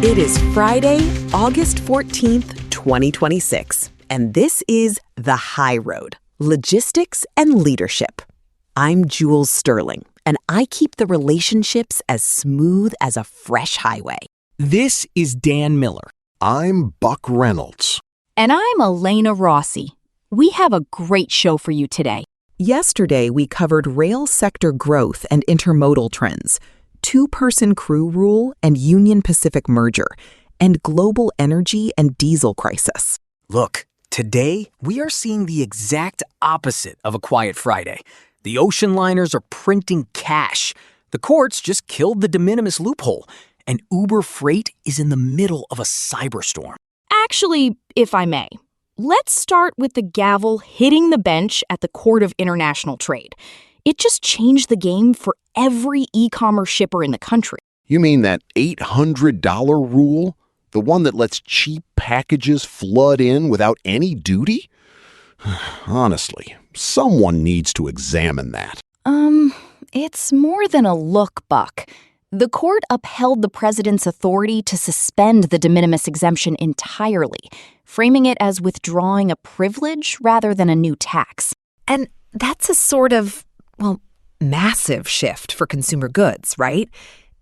It is Friday, August 14th, 2026, and this is The High Road, Logistics and Leadership. I'm Jules Sterling, and I keep the relationships as smooth as a fresh highway. This is Dan Miller. I'm Buck Reynolds. And I'm Elena Rossi. We have a great show for you today. Yesterday, we covered rail sector growth and intermodal trends, two-person crew rule and Union Pacific merger, and global energy and diesel crisis. Look, today we are seeing the exact opposite of a quiet Friday. The ocean liners are printing cash. The courts just killed the de minimis loophole, and Uber Freight is in the middle of a cyberstorm. Actually, if I may, let's start with the gavel hitting the bench at the Court of International Trade. It just changed the game for every e-commerce shipper in the country. You mean that $800 rule? The one that lets cheap packages flood in without any duty? Honestly, someone needs to examine that. It's more than a look, Buck. The court upheld the president's authority to suspend the de minimis exemption entirely, framing it as withdrawing a privilege rather than a new tax. And that's a sort of, massive shift for consumer goods, right?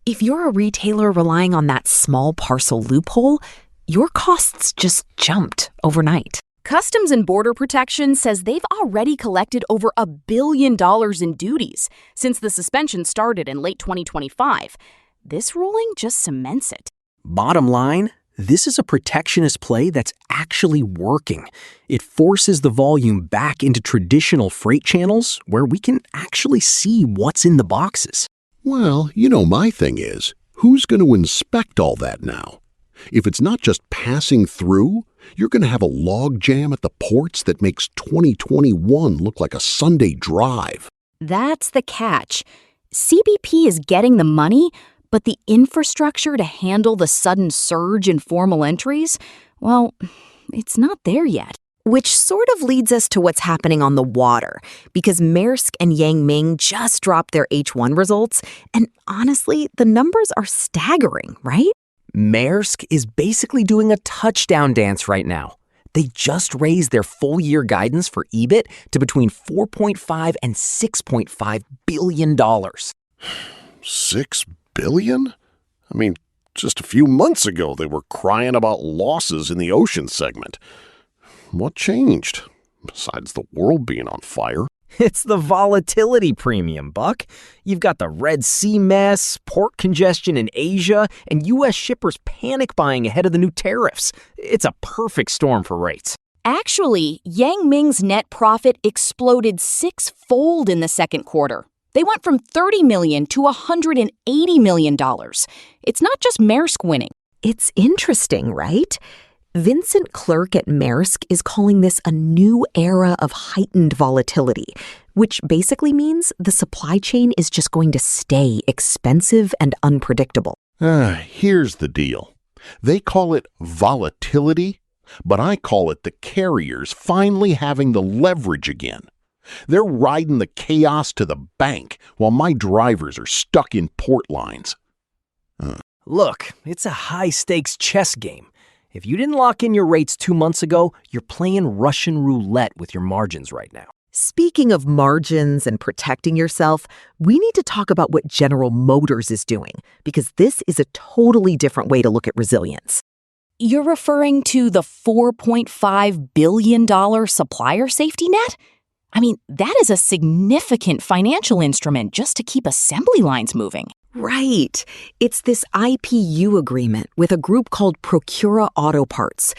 If you're a retailer relying on that small parcel loophole, your costs just jumped overnight. Customs and Border Protection says they've already collected over $1 billion in duties since the suspension started in late 2025. This ruling just cements it. Bottom line, this is a protectionist play that's actually working. It forces the volume back into traditional freight channels where we can actually see what's in the boxes. Well, my thing is, who's going to inspect all that now? If it's not just passing through, you're going to have a log jam at the ports that makes 2021 look like a Sunday drive. That's the catch. CBP is getting the money, but the infrastructure to handle the sudden surge in formal entries, it's not there yet. Which sort of leads us to what's happening on the water, because Maersk and Yang Ming just dropped their H1 results, and honestly, the numbers are staggering, right? Maersk is basically doing a touchdown dance right now. They just raised their full-year guidance for EBIT to between $4.5 and $6.5 billion. $6 billion? I mean, just a few months ago they were crying about losses in the ocean segment. What changed, besides the world being on fire? It's the volatility premium, Buck. You've got the Red Sea mess, port congestion in Asia, and U.S. shippers panic buying ahead of the new tariffs. It's a perfect storm for rates. Actually, Yang Ming's net profit exploded six-fold in the second quarter. They went from $30 million to $180 million. It's not just Maersk winning. It's interesting, right? Vincent Clerk at Maersk is calling this a new era of heightened volatility, which basically means the supply chain is just going to stay expensive and unpredictable. Here's the deal. They call it volatility, but I call it the carriers finally having the leverage again. They're riding the chaos to the bank while my drivers are stuck in port lines. Look, it's a high-stakes chess game. If you didn't lock in your rates 2 months ago, you're playing Russian roulette with your margins right now. Speaking of margins and protecting yourself, we need to talk about what General Motors is doing, because this is a totally different way to look at resilience. You're referring to the $4.5 billion supplier safety net? I mean, that is a significant financial instrument just to keep assembly lines moving. Right. It's this IPU agreement with a group called Procura Auto Parts.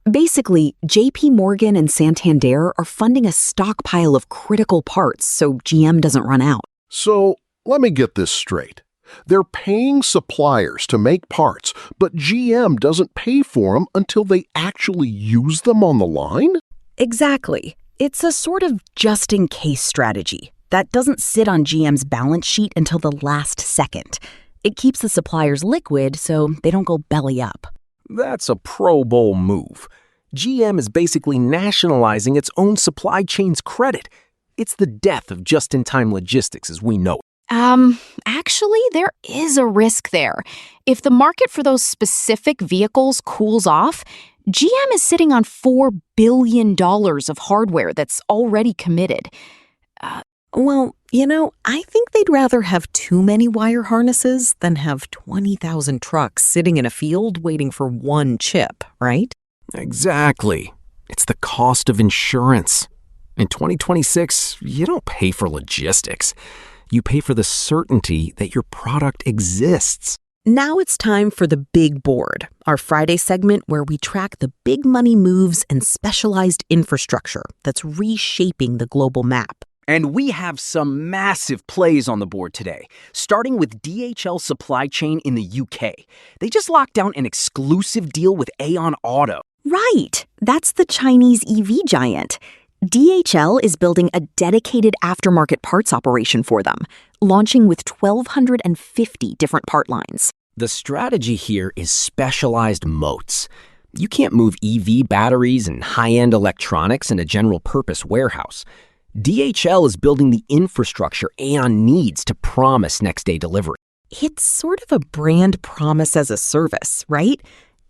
Basically, JP Morgan and Santander are funding a stockpile of critical parts so GM doesn't run out. So, let me get this straight. They're paying suppliers to make parts, but GM doesn't pay for them until they actually use them on the line? Exactly. It's a sort of just-in-case strategy that doesn't sit on GM's balance sheet until the last second. It keeps the suppliers liquid so they don't go belly up. That's a Pro Bowl move. GM is basically nationalizing its own supply chain's credit. It's the death of just-in-time logistics as we know it. Actually, there is a risk there. If the market for those specific vehicles cools off, GM is sitting on $4 billion of hardware that's already committed. Well, I think they'd rather have too many wire harnesses than have 20,000 trucks sitting in a field waiting for one chip, right? Exactly. It's the cost of insurance. In 2026, you don't pay for logistics. You pay for the certainty that your product exists. Now it's time for the Big Board, our Friday segment where we track the big money moves and specialized infrastructure that's reshaping the global map. And we have some massive plays on the board today, starting with DHL Supply Chain in the UK. They just locked down an exclusive deal with Aeon Auto. Right, that's the Chinese EV giant. DHL is building a dedicated aftermarket parts operation for them, launching with 1,250 different part lines. The strategy here is specialized moats. You can't move EV batteries and high-end electronics in a general-purpose warehouse. DHL is building the infrastructure Aeon needs to promise next-day delivery. It's sort of a brand promise as a service, right?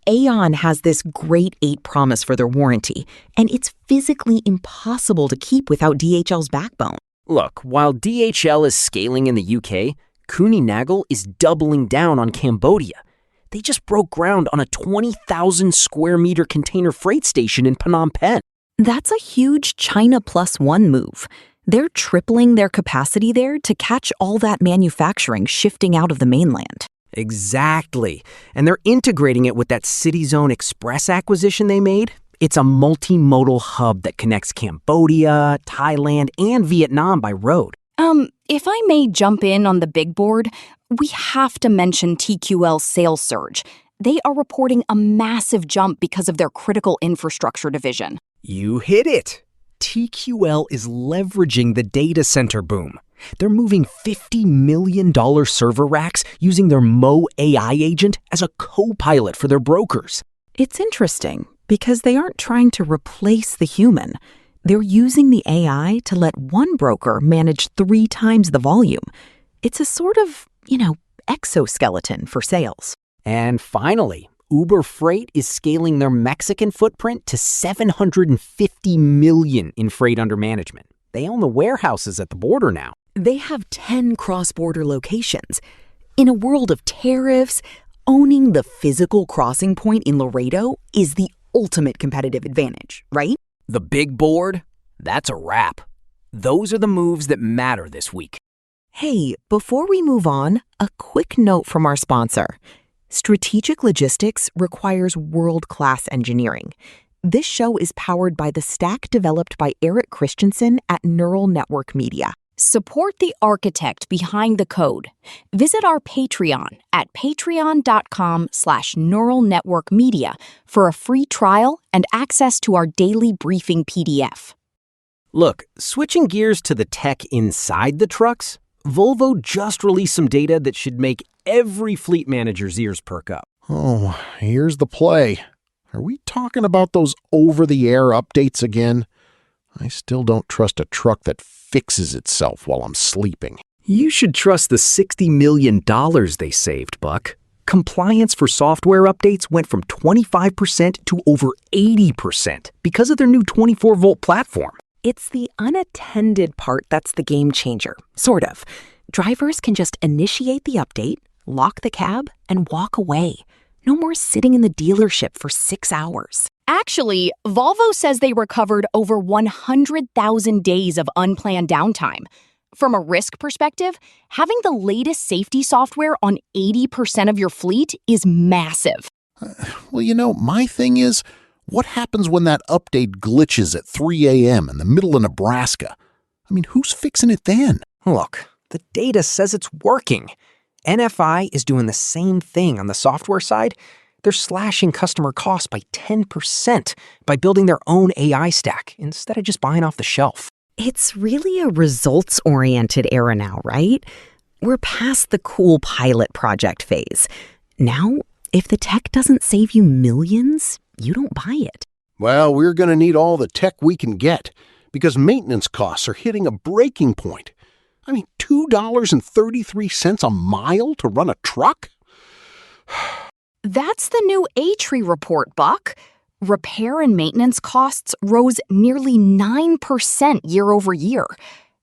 Aeon has this Great 8 promise for their warranty, and it's physically impossible to keep without DHL's backbone. Look, while DHL is scaling in the UK, Kuehne+Nagel is doubling down on Cambodia. They just broke ground on a 20,000 square meter container freight station in Phnom Penh. That's a huge China Plus One move. They're tripling their capacity there to catch all that manufacturing shifting out of the mainland. Exactly. And they're integrating it with that City Zone Express acquisition they made. It's a multimodal hub that connects Cambodia, Thailand, and Vietnam by road. If I may jump in on the big board, we have to mention TQL's sales surge. They are reporting a massive jump because of their critical infrastructure division. You hit it. TQL is leveraging the data center boom. They're moving $50 million server racks using their Mo AI agent as a co-pilot for their brokers. It's interesting because they aren't trying to replace the human. They're using the AI to let one broker manage 3 times the volume. It's a sort of, exoskeleton for sales. And finally, Uber Freight is scaling their Mexican footprint to $750 million in freight under management. They own the warehouses at the border now. They have 10 cross-border locations. In a world of tariffs, owning the physical crossing point in Laredo is the ultimate competitive advantage, right? The big board? That's a wrap. Those are the moves that matter this week. Hey, before we move on, a quick note from our sponsor. Strategic logistics requires world-class engineering. This show is powered by the stack developed by Eric Christensen at Neural Network Media. Support the architect behind the code. Visit our Patreon at patreon.com/Neural Network Media for a free trial and access to our daily briefing PDF. Look, switching gears to the tech inside the trucks, Volvo just released some data that should make every fleet manager's ears perk up. Oh, here's the play. Are we talking about those over-the-air updates again? I still don't trust a truck that fixes itself while I'm sleeping. You should trust the $60 million they saved, Buck. Compliance for software updates went from 25% to over 80% because of their new 24-volt platform. It's the unattended part that's the game changer, sort of. Drivers can just initiate the update, lock the cab, and walk away. No more sitting in the dealership for 6 hours. Actually, Volvo says they recovered over 100,000 days of unplanned downtime. From a risk perspective, having the latest safety software on 80% of your fleet is massive. Well, my thing is, what happens when that update glitches at 3 a.m. in the middle of Nebraska? I mean, who's fixing it then? Look, the data says it's working. NFI is doing the same thing on the software side. They're slashing customer costs by 10% by building their own AI stack instead of just buying off the shelf. It's really a results-oriented era now, right? We're past the cool pilot project phase. Now, if the tech doesn't save you millions, you don't buy it. Well, we're going to need all the tech we can get because maintenance costs are hitting a breaking point. $2.33 a mile to run a truck? That's the new A-Tree report, Buck. Repair and maintenance costs rose nearly 9% year over year.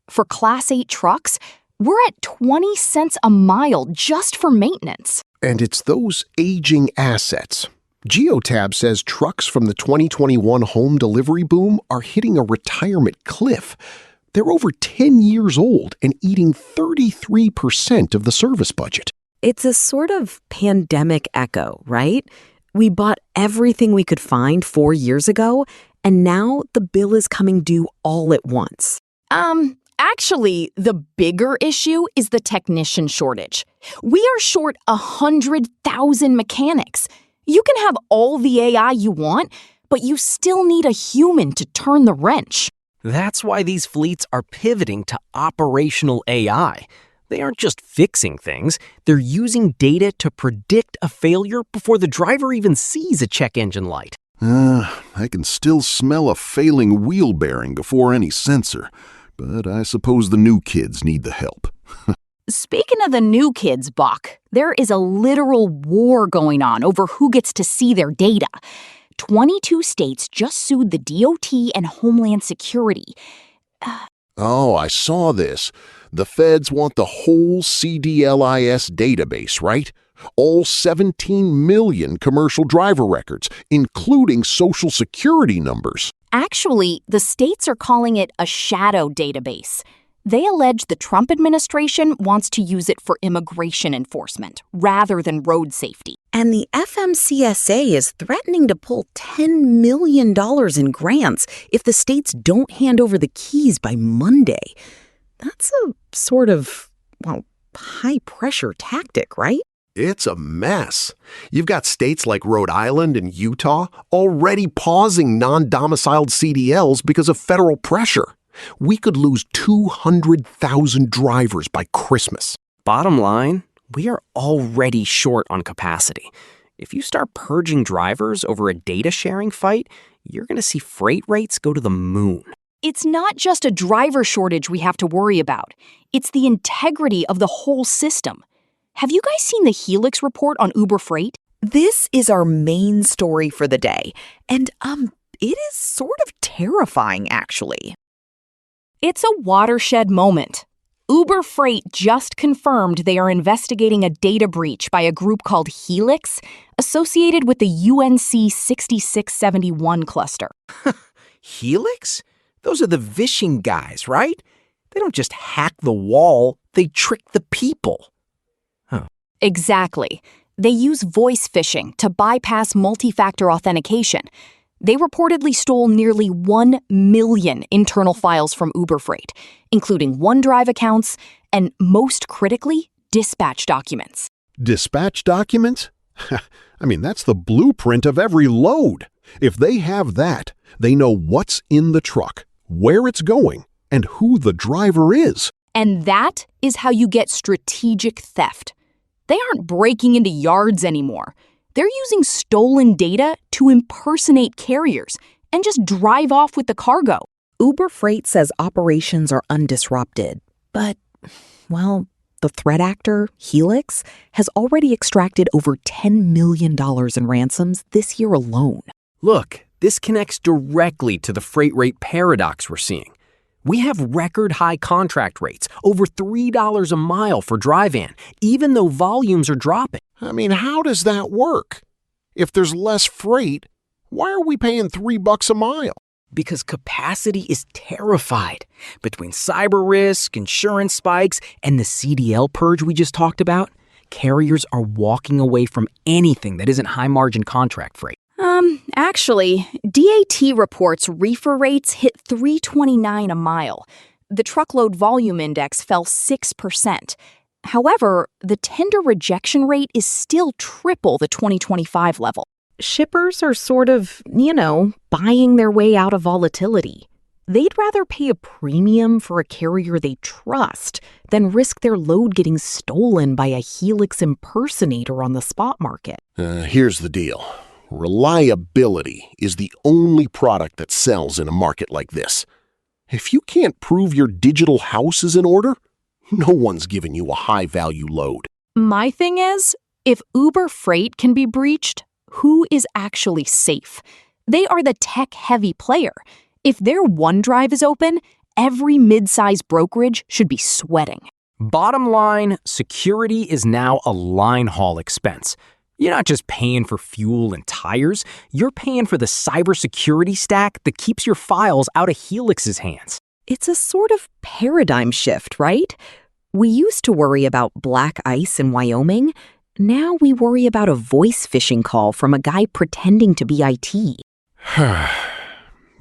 For Class 8 trucks, we're at 20 cents a mile just for maintenance. And it's those aging assets. Geotab says trucks from the 2021 home delivery boom are hitting a retirement cliff. They're over 10 years old and eating 33% of the service budget. It's a sort of pandemic echo, right? We bought everything we could find 4 years ago, and now the bill is coming due all at once. Actually, the bigger issue is the technician shortage. We are short 100,000 mechanics. You can have all the AI you want, but you still need a human to turn the wrench. That's why these fleets are pivoting to operational AI. They aren't just fixing things, they're using data to predict a failure before the driver even sees a check engine light. I can still smell a failing wheel bearing before any sensor, but I suppose the new kids need the help. Speaking of the new kids, Buck, there is a literal war going on over who gets to see their data. 22 states just sued the DOT and Homeland Security. Oh, I saw this. The feds want the whole CDLIS database, right? All 17 million commercial driver records, including Social Security numbers. Actually, the states are calling it a shadow database. They allege the Trump administration wants to use it for immigration enforcement rather than road safety. And the FMCSA is threatening to pull $10 million in grants if the states don't hand over the keys by Monday. That's a sort of, high-pressure tactic, right? It's a mess. You've got states like Rhode Island and Utah already pausing non-domiciled CDLs because of federal pressure. We could lose 200,000 drivers by Christmas. Bottom line, we are already short on capacity. If you start purging drivers over a data sharing fight, you're going to see freight rates go to the moon. It's not just a driver shortage we have to worry about. It's the integrity of the whole system. Have you guys seen the Helix report on Uber Freight? This is our main story for the day, and it is sort of terrifying, actually. It's a watershed moment. Uber Freight just confirmed they are investigating a data breach by a group called Helix, associated with the UNC 6671 cluster. Helix? Those are the vishing guys, right? They don't just hack the wall, they trick the people. Exactly. They use voice phishing to bypass multi-factor authentication. They reportedly stole nearly 1 million internal files from Uber Freight, including OneDrive accounts and, most critically, dispatch documents. Dispatch documents? That's the blueprint of every load. If they have that, they know what's in the truck, where it's going, and who the driver is. And that is how you get strategic theft. They aren't breaking into yards anymore. They're using stolen data to impersonate carriers and just drive off with the cargo. Uber Freight says operations are undisrupted, but, the threat actor, Helix, has already extracted over $10 million in ransoms this year alone. Look, this connects directly to the freight rate paradox we're seeing. We have record high contract rates, over $3 a mile for dry van, even though volumes are dropping. How does that work? If there's less freight, why are we paying $3 a mile? Because capacity is terrified. Between cyber risk, insurance spikes, and the CDL purge we just talked about, carriers are walking away from anything that isn't high-margin contract freight. Actually, DAT reports reefer rates hit $3.29 a mile. The truckload volume index fell 6%. However, the tender rejection rate is still triple the 2025 level. Shippers are sort of, buying their way out of volatility. They'd rather pay a premium for a carrier they trust than risk their load getting stolen by a Helix impersonator on the spot market. Here's the deal. Reliability is the only product that sells in a market like this. If you can't prove your digital house is in order, No one's giving you a high-value load. My thing is, if Uber Freight can be breached, who is actually safe? They are the tech-heavy player. If their OneDrive is open, every mid-size brokerage should be sweating. Bottom line, security is now a line haul expense. You're not just paying for fuel and tires, you're paying for the cybersecurity stack that keeps your files out of Helix's hands. It's a sort of paradigm shift, right? We used to worry about black ice in Wyoming. Now we worry about a voice phishing call from a guy pretending to be IT.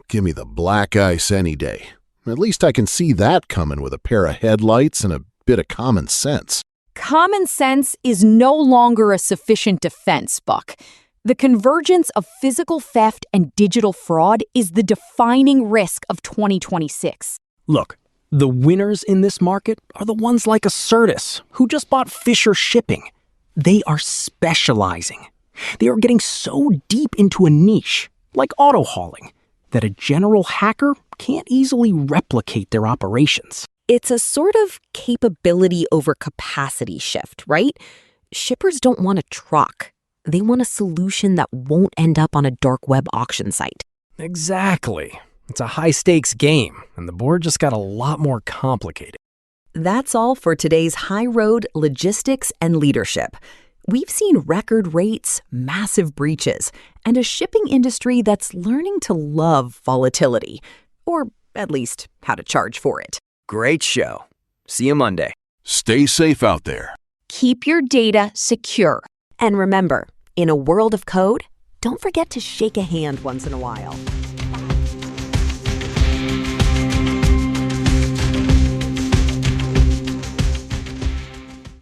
Give me the black ice any day. At least I can see that coming with a pair of headlights and a bit of common sense. Common sense is no longer a sufficient defense, Buck. The convergence of physical theft and digital fraud is the defining risk of 2026. Look, the winners in this market are the ones like Assertus, who just bought Fisher Shipping. They are specializing. They are getting so deep into a niche, like auto hauling, that a general hacker can't easily replicate their operations. It's a sort of capability over capacity shift, right? Shippers don't want a truck. They want a solution that won't end up on a dark web auction site. Exactly. It's a high-stakes game, and the board just got a lot more complicated. That's all for today's High Road Logistics and Leadership. We've seen record rates, massive breaches, and a shipping industry that's learning to love volatility, or at least how to charge for it. Great show. See you Monday. Stay safe out there. Keep your data secure. And remember, in a world of code, don't forget to shake a hand once in a while.